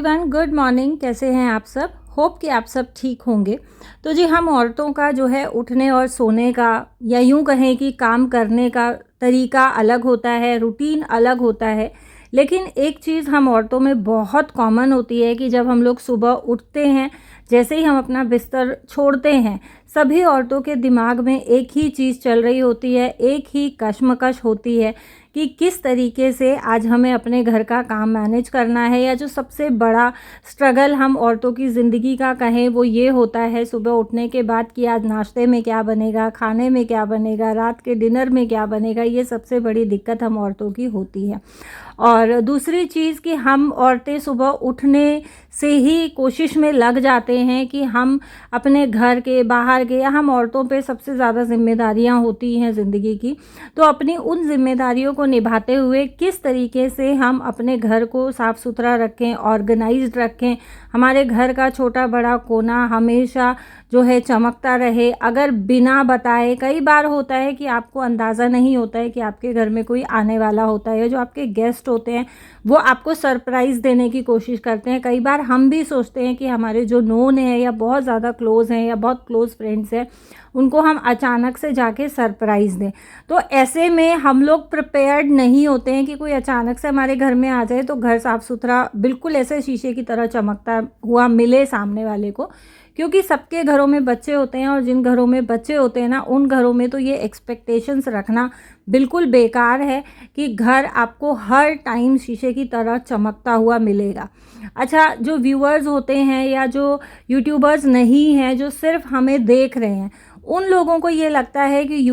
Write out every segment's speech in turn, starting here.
Everyone, good morning. कैसे हैं आप सब? होप कि आप सब ठीक होंगे। तो जी, हम औरतों का जो है उठने और सोने का, या यूं कहें कि काम करने का तरीका अलग होता है, रूटीन अलग होता है। लेकिन एक चीज़ हम औरतों में बहुत कॉमन होती है कि जब हम लोग सुबह उठते हैं, जैसे ही हम अपना बिस्तर छोड़ते हैं, सभी औरतों के दिमाग में एक ही चीज़ चल रही होती है, एक ही कश्मकश होती है कि किस तरीके से आज हमें अपने घर का काम मैनेज करना है। या जो सबसे बड़ा स्ट्रगल हम औरतों की ज़िंदगी का कहें, वो ये होता है सुबह उठने के बाद कि आज नाश्ते में क्या बनेगा, खाने में क्या बनेगा, रात के डिनर में क्या बनेगा। ये सबसे बड़ी दिक्कत हम औरतों की होती है। और दूसरी चीज़ कि हम औरतें सुबह उठने से ही कोशिश में लग जाते हैं कि हम अपने घर के, बाहर के, या हम औरतों पे सबसे ज़्यादा ज़िम्मेदारियां होती हैं ज़िंदगी की। तो अपनी उन ज़िम्मेदारियों को निभाते हुए किस तरीके से हम अपने घर को साफ़ सुथरा रखें, ऑर्गेनाइज्ड रखें, हमारे घर का छोटा बड़ा कोना हमेशा जो है चमकता रहे। अगर बिना बताए, कई बार होता है कि आपको अंदाज़ा नहीं होता है कि आपके घर में कोई आने वाला होता है, जो आपके गेस्ट होते हैं वो आपको सरप्राइज़ देने की कोशिश करते हैं। कई बार हम भी सोचते हैं कि हमारे जो नोन हैं या बहुत ज़्यादा क्लोज़ हैं या बहुत क्लोज़ फ्रेंड्स हैं, उनको हम अचानक से जाके सरप्राइज़ दें। तो ऐसे में हम लोग प्रिपेयर्ड नहीं होते हैं कि कोई अचानक से हमारे घर में आ जाए तो घर साफ़ सुथरा बिल्कुल ऐसे शीशे की तरह चमकता हुआ मिले सामने वाले को। क्योंकि सबके घरों में बच्चे होते हैं, और जिन घरों में बच्चे होते हैं ना, उन घरों में तो ये एक्सपेक्टेशंस रखना बिल्कुल बेकार है कि घर आपको हर टाइम शीशे की तरह चमकता हुआ मिलेगा। अच्छा, जो व्यूअर्स होते हैं या जो यूट्यूबर्स नहीं हैं, जो सिर्फ हमें देख रहे हैं, उन लोगों को ये लगता है कि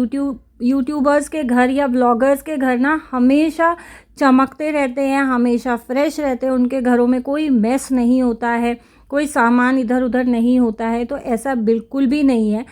यूट्यूबर्स के घर या ब्लॉगर्स के घर ना हमेशा चमकते रहते हैं, हमेशा फ्रेश रहते हैं, उनके घरों में कोई मेस नहीं होता है, कोई सामान इधर उधर नहीं होता है। तो ऐसा बिल्कुल भी नहीं है।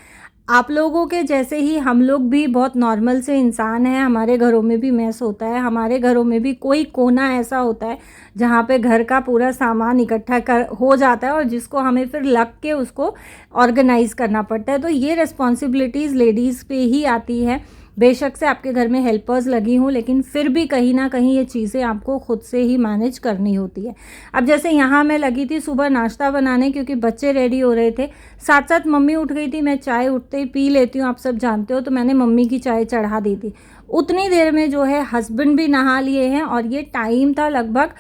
आप लोगों के जैसे ही हम लोग भी बहुत नॉर्मल से इंसान हैं। हमारे घरों में भी मेस होता है, हमारे घरों में भी कोई कोना ऐसा होता है जहाँ पे घर का पूरा सामान इकट्ठा कर हो जाता है और जिसको हमें फिर लग के उसको ऑर्गेनाइज़ करना पड़ता है। तो ये रिस्पॉन्सिबिलिटीज़ लेडीज़ पे ही आती है। बेशक से आपके घर में हेल्पर्स लगी हों, लेकिन फिर भी कहीं ना कहीं ये चीज़ें आपको खुद से ही मैनेज करनी होती है। अब जैसे यहाँ मैं लगी थी सुबह नाश्ता बनाने, क्योंकि बच्चे रेडी हो रहे थे, साथ साथ मम्मी उठ गई थी। मैं चाय उठते ही पी लेती हूँ, आप सब जानते हो, तो मैंने मम्मी की चाय चढ़ा दी थी। उतनी देर में जो है हस्बैंड भी नहा लिए हैं, और ये टाइम था लगभग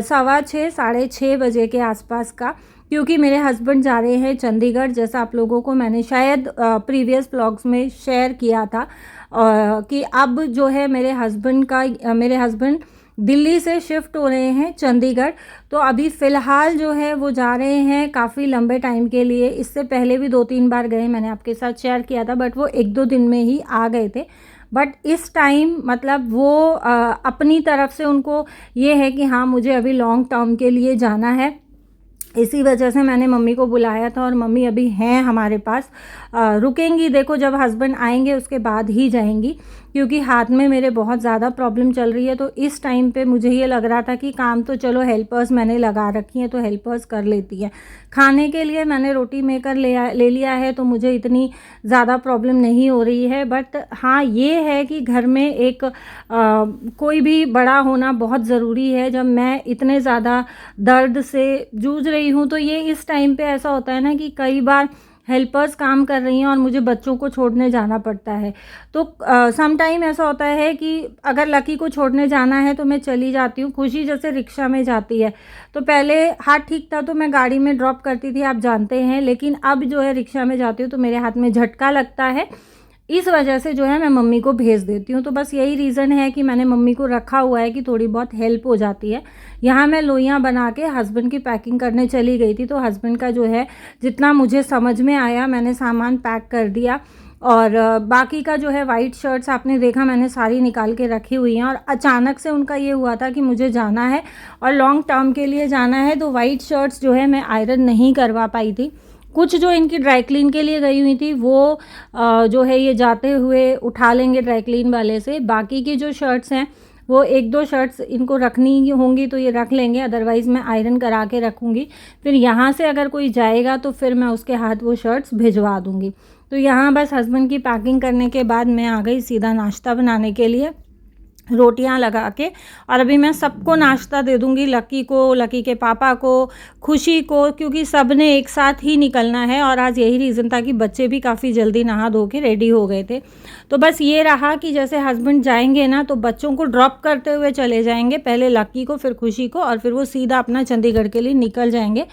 6:15 साढ़े 6 बजे के आसपास का। क्योंकि मेरे हस्बैंड जा रहे हैं चंडीगढ़, जैसा आप लोगों को मैंने शायद प्रीवियस व्लॉग्स में शेयर किया था कि अब जो है मेरे हस्बैंड दिल्ली से शिफ्ट हो रहे हैं चंडीगढ़। तो अभी फ़िलहाल जो है वो जा रहे हैं काफ़ी लंबे टाइम के लिए। इससे पहले भी 2-3 बार गए, मैंने आपके साथ शेयर किया था, बट वो 1-2 दिन में ही आ गए थे। बट इस टाइम मतलब वो अपनी तरफ से उनको ये है कि हाँ, मुझे अभी लॉन्ग टर्म के लिए जाना है। इसी वजह से मैंने मम्मी को बुलाया था, और मम्मी अभी हैं हमारे पास, रुकेंगी। देखो, जब हस्बैंड आएंगे उसके बाद ही जाएंगी, क्योंकि हाथ में मेरे बहुत ज़्यादा प्रॉब्लम चल रही है। तो इस टाइम पे मुझे ये लग रहा था कि काम तो चलो हेल्पर्स मैंने लगा रखी हैं तो हेल्पर्स कर लेती है। खाने के लिए मैंने रोटी मेकर ले लिया है, तो मुझे इतनी ज़्यादा प्रॉब्लम नहीं हो रही है। बट हाँ, ये है कि घर में एक कोई भी बड़ा होना बहुत ज़रूरी है। जब मैं इतने ज़्यादा दर्द से जूझ रही हूँ, तो ये इस टाइम पे ऐसा होता है ना कि कई बार हेल्पर्स काम कर रही हैं और मुझे बच्चों को छोड़ने जाना पड़ता है। तो सम टाइम ऐसा होता है कि अगर लकी को छोड़ने जाना है तो मैं चली जाती हूँ। खुशी जैसे रिक्शा में जाती है, तो पहले हाथ ठीक था तो मैं गाड़ी में ड्रॉप करती थी, आप जानते हैं, लेकिन अब जो है रिक्शा में जाती हूँ तो मेरे हाथ में झटका लगता है। इस वजह से जो है मैं मम्मी को भेज देती हूँ। तो बस यही रीज़न है कि मैंने मम्मी को रखा हुआ है कि थोड़ी बहुत हेल्प हो जाती है। यहाँ मैं लोइयाँ बना के हस्बैंड की पैकिंग करने चली गई थी, तो हस्बैंड का जो है जितना मुझे समझ में आया मैंने सामान पैक कर दिया। और बाकी का जो है वाइट शर्ट्स आपने देखा मैंने सारी निकाल के रखी हुई हैं। और अचानक से उनका ये हुआ था कि मुझे जाना है और लॉन्ग टर्म के लिए जाना है, तो वाइट शर्ट्स जो है मैं आयरन नहीं करवा पाई थी। कुछ जो इनकी ड्राई क्लीन के लिए गई हुई थी वो जो है ये जाते हुए उठा लेंगे ड्राई क्लीन वाले से। बाकी की जो शर्ट्स हैं वो 1-2 शर्ट्स इनको रखनी होंगी तो ये रख लेंगे, अदरवाइज़ मैं आयरन करा के रखूँगी। फिर यहाँ से अगर कोई जाएगा तो फिर मैं उसके हाथ वो शर्ट्स भिजवा दूँगी। तो यहाँ बस हस्बैंड की पैकिंग करने के बाद मैं आ गई सीधा नाश्ता बनाने के लिए। रोटियां लगा के। और अभी मैं सबको नाश्ता दे दूंगी, लकी को, लकी के पापा को, खुशी को, क्योंकि सब ने एक साथ ही निकलना है। और आज यही रीज़न था कि बच्चे भी काफ़ी जल्दी नहा धो के रेडी हो गए थे। तो बस ये रहा कि जैसे हस्बैंड जाएंगे ना तो बच्चों को ड्रॉप करते हुए चले जाएंगे, पहले लकी को, फिर खुशी को, और फिर वो सीधा अपना चंडीगढ़ के लिए निकल जाएंगे।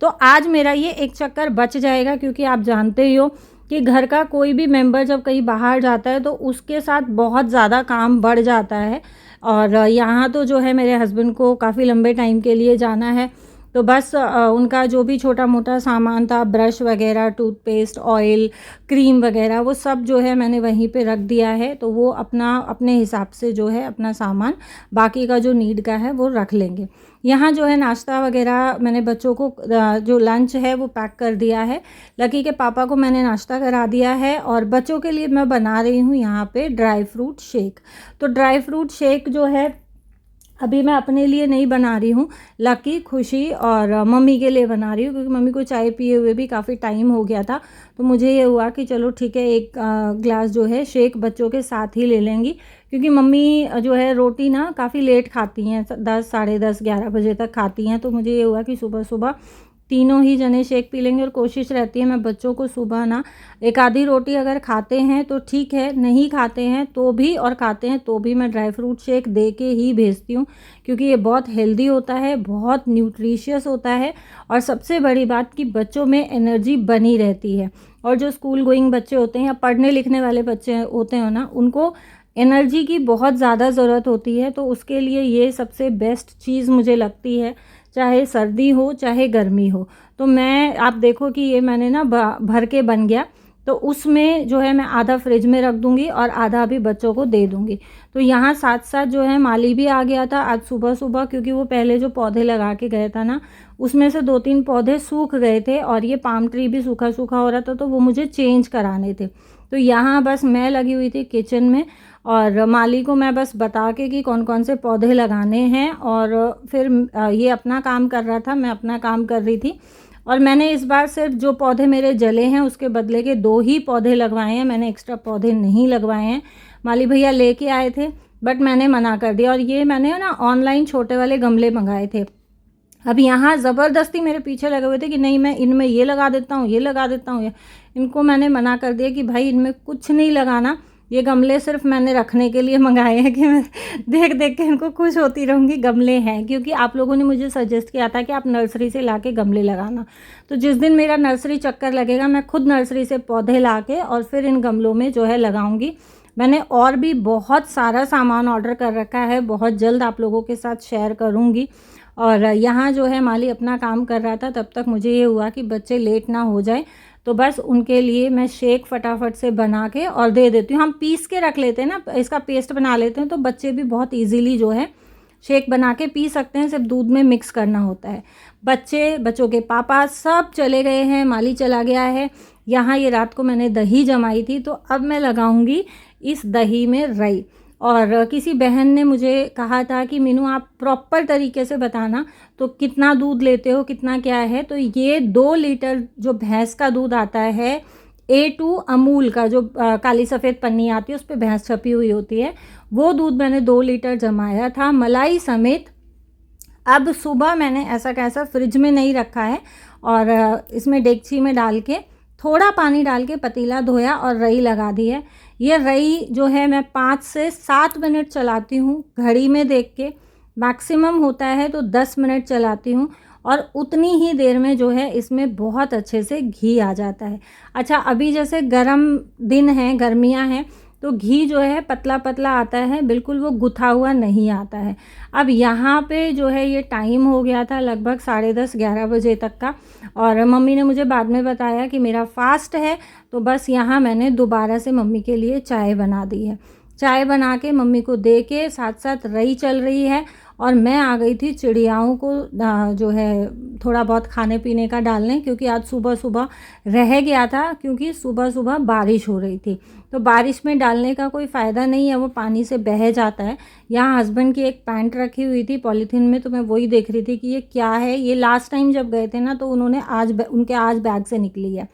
तो आज मेरा ये एक चक्कर बच जाएगा, क्योंकि आप जानते ही हो कि घर का कोई भी मेंबर जब कहीं बाहर जाता है तो उसके साथ बहुत ज़्यादा काम बढ़ जाता है। और यहाँ तो जो है मेरे हस्बैंड को काफ़ी लंबे टाइम के लिए जाना है, तो बस उनका जो भी छोटा मोटा सामान था, ब्रश वगैरह, टूथपेस्ट, ऑयल, क्रीम वगैरह, वो सब जो है मैंने वहीं पे रख दिया है। तो वो अपना अपने हिसाब से जो है अपना सामान बाकी का जो नीड का है वो रख लेंगे। यहाँ जो है नाश्ता वगैरह मैंने बच्चों को जो लंच है वो पैक कर दिया है। लकी के पापा को मैंने नाश्ता करा दिया है, और बच्चों के लिए मैं बना रही हूँ यहाँ पे ड्राई फ्रूट शेक। तो ड्राई फ्रूट शेक जो है अभी मैं अपने लिए नहीं बना रही हूँ, लकी, खुशी और मम्मी के लिए बना रही हूँ, क्योंकि मम्मी को चाय पिए हुए भी काफ़ी टाइम हो गया था। तो मुझे ये हुआ कि चलो ठीक है, एक ग्लास जो है शेक बच्चों के साथ ही ले लेंगी, क्योंकि मम्मी जो है रोटी ना काफ़ी लेट खाती हैं, 10, साढ़े 10, 11 बजे तक खाती हैं। तो मुझे ये हुआ कि सुबह सुबह तीनों ही जने शेक पी लेंगे। और कोशिश रहती है मैं बच्चों को सुबह ना एक आधी रोटी अगर खाते हैं तो ठीक है, नहीं खाते हैं तो भी, और खाते हैं तो भी मैं ड्राई फ्रूट शेक दे के ही भेजती हूँ, क्योंकि ये बहुत हेल्दी होता है, बहुत न्यूट्रिशियस होता है, और सबसे बड़ी बात कि बच्चों में एनर्जी बनी रहती है। और जो स्कूल गोइंग बच्चे होते हैं या पढ़ने लिखने वाले बच्चे होते हैं ना, उनको एनर्जी की बहुत ज़्यादा ज़रूरत होती है। तो उसके लिए ये सबसे बेस्ट चीज़ मुझे लगती है, चाहे सर्दी हो चाहे गर्मी हो। तो मैं, आप देखो कि ये मैंने ना भर के बन गया, तो उसमें जो है मैं आधा फ्रिज में रख दूंगी और आधा अभी बच्चों को दे दूंगी। तो यहाँ साथ साथ जो है माली भी आ गया था आज सुबह सुबह, क्योंकि वो पहले जो पौधे लगा के गया था ना, उसमें से 2-3 पौधे सूख गए थे, और ये पाम ट्री भी सूखा सूखा हो रहा था, तो वो मुझे चेंज कराने थे। तो यहाँ बस मैं लगी हुई थी किचन में, और माली को मैं बस बता के कि कौन कौन से पौधे लगाने हैं, और फिर ये अपना काम कर रहा था, मैं अपना काम कर रही थी। और मैंने इस बार सिर्फ जो पौधे मेरे जले हैं उसके बदले के 2 ही पौधे लगवाए हैं, मैंने एक्स्ट्रा पौधे नहीं लगवाए हैं। माली भैया लेके आए थे, बट मैंने मना कर दिया। और ये मैंने ना ऑनलाइन छोटे वाले गमले मंगाए थे। अब यहाँ ज़बरदस्ती मेरे पीछे लगे हुए थे कि नहीं, मैं इनमें ये लगा देता हूँ, ये लगा देता हूँ। इनको मैंने मना कर दिया कि भाई इनमें कुछ नहीं लगाना, ये गमले सिर्फ मैंने रखने के लिए मंगाए हैं, कि मैं देख देख के इनको खुश होती रहूँगी। गमले हैं, क्योंकि आप लोगों ने मुझे सजेस्ट किया था कि आप नर्सरी से ला के गमले लगाना। तो जिस दिन मेरा नर्सरी चक्कर लगेगा, मैं खुद नर्सरी से पौधे ला के और फिर इन गमलों में जो है लगाऊंगी। मैंने और भी बहुत सारा सामान ऑर्डर कर रखा है, बहुत जल्द आप लोगों के साथ शेयर करूँगी। और यहाँ जो है माली अपना काम कर रहा था, तब तक मुझे ये हुआ कि बच्चे लेट ना हो जाए, तो बस उनके लिए मैं शेक फटाफट से बना के और दे देती हूँ। हम पीस के रख लेते हैं ना, इसका पेस्ट बना लेते हैं, तो बच्चे भी बहुत इजीली जो है शेक बना के पी सकते हैं, सिर्फ दूध में मिक्स करना होता है। बच्चों के पापा सब चले गए हैं, माली चला गया है। यहाँ ये रात को मैंने दही जमाई थी, तो अब मैं लगाऊंगी इस दही में रई। और किसी बहन ने मुझे कहा था कि मीनू आप प्रॉपर तरीके से बताना, तो कितना दूध लेते हो, कितना क्या है। तो ये 2 लीटर जो भैंस का दूध आता है, A2 अमूल का, जो काली सफ़ेद पन्नी आती है उस पर भैंस छपी हुई होती है, वो दूध मैंने 2 लीटर जमाया था मलाई समेत। अब सुबह मैंने ऐसा कैसा फ्रिज में नहीं रखा है, और इसमें डेगची में डाल के थोड़ा पानी डाल के पतीला धोया और रई लगा दी है। ये रई जो है मैं 5 से 7 मिनट चलाती हूँ, घड़ी में देख के। मैक्सिमम होता है तो 10 मिनट चलाती हूँ, और उतनी ही देर में जो है इसमें बहुत अच्छे से घी आ जाता है। अच्छा, अभी जैसे गर्म दिन है, गर्मियाँ हैं, तो घी जो है पतला पतला आता है, बिल्कुल वो गुथा हुआ नहीं आता है। अब यहाँ पे जो है ये टाइम हो गया था लगभग 10:30, 11 बजे तक का, और मम्मी ने मुझे बाद में बताया कि मेरा फास्ट है। तो बस यहाँ मैंने दोबारा से मम्मी के लिए चाय बना दी है। चाय बना के मम्मी को दे के साथ साथ रई चल रही है, और मैं आ गई थी चिड़ियाओं को जो है थोड़ा बहुत खाने पीने का डालने, क्योंकि आज सुबह सुबह रह गया था, क्योंकि सुबह सुबह बारिश हो रही थी। तो बारिश में डालने का कोई फ़ायदा नहीं है, वो पानी से बह जाता है। यहाँ हस्बैंड की एक पैंट रखी हुई थी पॉलीथीन में, तो मैं वही देख रही थी कि ये क्या है। ये लास्ट टाइम जब गए थे ना, तो उन्होंने उनके आज बैग से निकली है।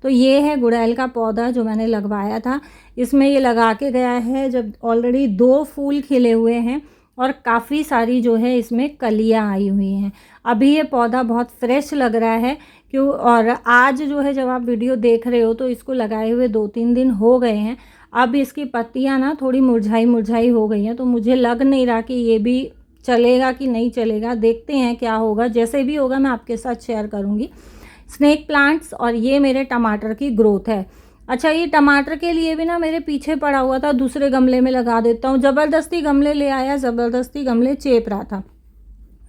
तो ये है गुड़हल का पौधा जो मैंने लगवाया था। इसमें ये लगा के गया है जब ऑलरेडी 2 फूल खिले हुए हैं और काफ़ी सारी जो है इसमें कलियाँ आई हुई हैं। अभी ये पौधा बहुत फ्रेश लग रहा है क्यों, और आज जो है जब आप वीडियो देख रहे हो तो इसको लगाए हुए 2-3 दिन हो गए हैं। अब इसकी पत्तियाँ ना थोड़ी मुरझाई हो गई हैं, तो मुझे लग नहीं रहा कि ये भी चलेगा कि नहीं चलेगा। देखते हैं क्या होगा, जैसे भी होगा मैं आपके साथ शेयर करूँगी। स्नेक प्लांट्स और ये मेरे टमाटर की ग्रोथ है। अच्छा, ये टमाटर के लिए भी ना मेरे पीछे पड़ा हुआ था, दूसरे गमले में लगा देता हूँ। ज़बरदस्ती गमले ले आया, ज़बरदस्ती गमले चेप रहा था,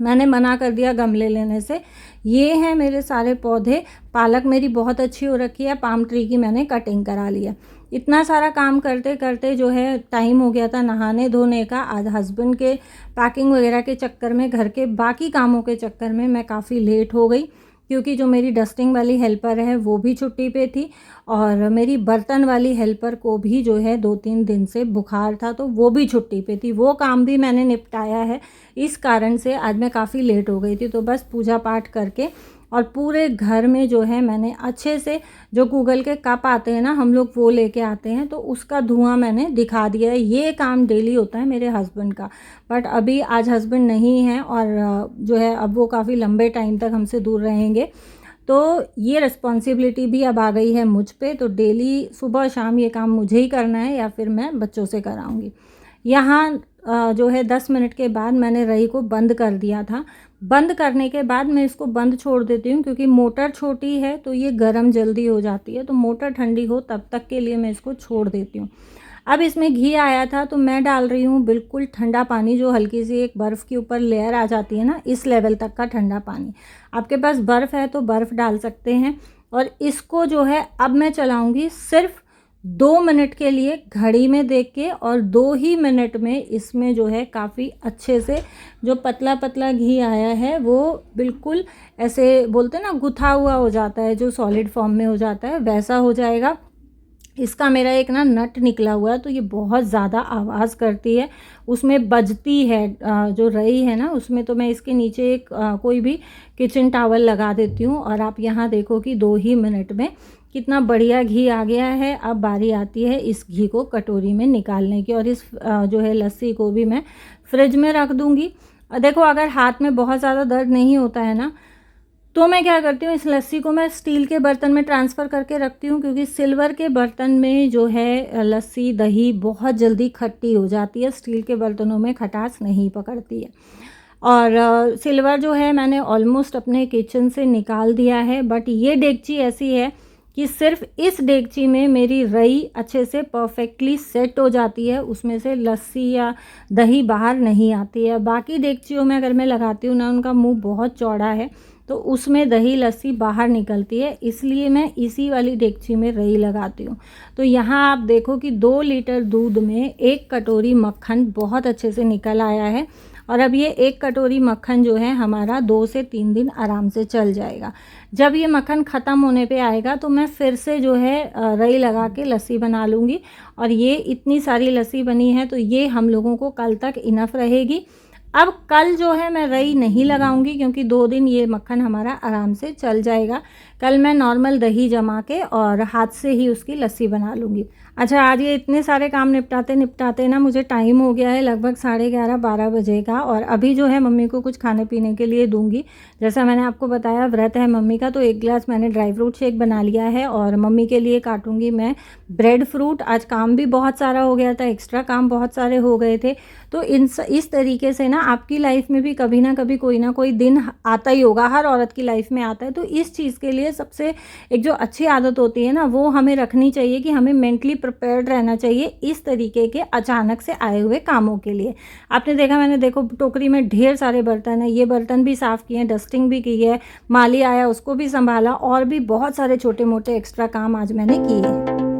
मैंने मना कर दिया गमले लेने से। ये हैं मेरे सारे पौधे। पालक मेरी बहुत अच्छी हो रखी है, पाम ट्री की मैंने कटिंग करा लिया। इतना सारा काम करते करते जो है टाइम हो गया था नहाने धोने का। आज हस्बैंड के पैकिंग वगैरह के चक्कर में, घर के बाकी कामों के चक्कर में मैं काफ़ी लेट हो गई, क्योंकि जो मेरी डस्टिंग वाली हेल्पर है वो भी छुट्टी पे थी और मेरी बर्तन वाली हेल्पर को भी जो है 2-3 दिन से बुखार था, तो वो भी छुट्टी पे थी। वो काम भी मैंने निपटाया है, इस कारण से आज मैं काफ़ी लेट हो गई थी। तो बस पूजा पाठ करके और पूरे घर में जो है मैंने अच्छे से, जो गूगल के कप आते हैं ना हम लोग, वो लेके आते हैं, तो उसका धुआं मैंने दिखा दिया है। ये काम डेली होता है मेरे हस्बैंड का, बट अभी आज हस्बैंड नहीं है और जो है अब वो काफ़ी लंबे टाइम तक हमसे दूर रहेंगे, तो ये रिस्पॉन्सिबिलिटी भी अब आ गई है मुझ पे। तो डेली सुबह शाम ये काम मुझे ही करना है या फिर मैं बच्चों से कराऊंगी। यहाँ जो है 10 मिनट के बाद मैंने रही को बंद कर दिया था। बंद करने के बाद मैं इसको बंद छोड़ देती हूँ, क्योंकि मोटर छोटी है तो ये गर्म जल्दी हो जाती है, तो मोटर ठंडी हो तब तक के लिए मैं इसको छोड़ देती हूँ। अब इसमें घी आया था तो मैं डाल रही हूँ बिल्कुल ठंडा पानी, जो हल्की सी एक बर्फ़ के ऊपर लेयर आ जाती है ना, इस लेवल तक का ठंडा पानी। आपके पास बर्फ़ है तो बर्फ़ डाल सकते हैं। और इसको जो है अब मैं चलाऊँगी सिर्फ 2 मिनट के लिए घड़ी में देख के, और 2 ही मिनट में इसमें जो है काफ़ी अच्छे से जो पतला पतला घी आया है वो बिल्कुल ऐसे बोलते हैं ना गुथा हुआ हो जाता है, जो सॉलिड फॉर्म में हो जाता है वैसा हो जाएगा। इसका मेरा एक ना नट निकला हुआ है, तो ये बहुत ज़्यादा आवाज़ करती है, उसमें बजती है जो रई है ना उसमें। तो मैं इसके नीचे एक कोई भी किचन टावल लगा देती हूँ। और आप यहाँ देखो कि 2 ही मिनट में कितना बढ़िया घी आ गया है। अब बारी आती है इस घी को कटोरी में निकालने की, और इस जो है लस्सी को भी मैं फ्रिज में रख दूँगी। देखो, अगर हाथ में बहुत ज़्यादा दर्द नहीं होता है ना, तो मैं क्या करती हूँ, इस लस्सी को मैं स्टील के बर्तन में ट्रांसफ़र करके रखती हूँ, क्योंकि सिल्वर के बर्तन में जो है लस्सी दही बहुत जल्दी खट्टी हो जाती है, स्टील के बर्तनों में खटास नहीं पकड़ती है। और सिल्वर जो है मैंने ऑलमोस्ट अपने किचन से निकाल दिया है, बट ये डेगची ऐसी है कि सिर्फ इस डेगची में मेरी रई अच्छे से परफेक्टली सेट हो जाती है, उसमें से लस्सी या दही बाहर नहीं आती है। बाकी डेगचियों में अगर मैं लगाती हूँ ना, उनका मुंह बहुत चौड़ा है, तो उसमें दही लस्सी बाहर निकलती है, इसलिए मैं इसी वाली डेगची में रई लगाती हूँ। तो यहाँ आप देखो कि 2 लीटर दूध में 1 कटोरी मक्खन बहुत अच्छे से निकल आया है। और अब ये 1 कटोरी मक्खन जो है हमारा 2 से 3 दिन आराम से चल जाएगा। जब ये मक्खन ख़त्म होने पे आएगा तो मैं फिर से जो है रई लगा के लस्सी बना लूँगी। और ये इतनी सारी लस्सी बनी है तो ये हम लोगों को कल तक इनफ रहेगी। अब कल जो है मैं रई नहीं लगाऊंगी, क्योंकि 2 दिन ये मक्खन हमारा आराम से चल जाएगा। कल मैं नॉर्मल दही जमा के और हाथ से ही उसकी लस्सी बना लूँगी। अच्छा, आज ये इतने सारे काम निपटाते निपटाते ना मुझे टाइम हो गया है लगभग 11:30-12 बजे का। और अभी जो है मम्मी को कुछ खाने पीने के लिए दूंगी। जैसा मैंने आपको बताया व्रत है मम्मी का, तो 1 गिलास मैंने ड्राई फ्रूट शेक बना लिया है और मम्मी के लिए काटूंगी मैं ब्रेड फ्रूट। आज काम भी बहुत सारा हो गया था, एक्स्ट्रा काम बहुत सारे हो गए थे। तो इस तरीके से ना आपकी लाइफ में भी कभी ना कभी कोई ना कोई दिन आता ही होगा, हर औरत की लाइफ में आता है। तो इस चीज़ के लिए सबसे एक जो अच्छी आदत होती है ना, वो हमें रखनी चाहिए कि हमें मेंटली प्रिपेयर्ड रहना चाहिए इस तरीके के अचानक से आए हुए कामों के लिए। आपने देखा, मैंने देखो टोकरी में ढेर सारे बर्तन हैं, ये बर्तन भी साफ़ किए हैं, डस्टिंग भी की है, माली आया उसको भी संभाला, और भी बहुत सारे छोटे मोटे एक्स्ट्रा काम आज मैंने किए हैं।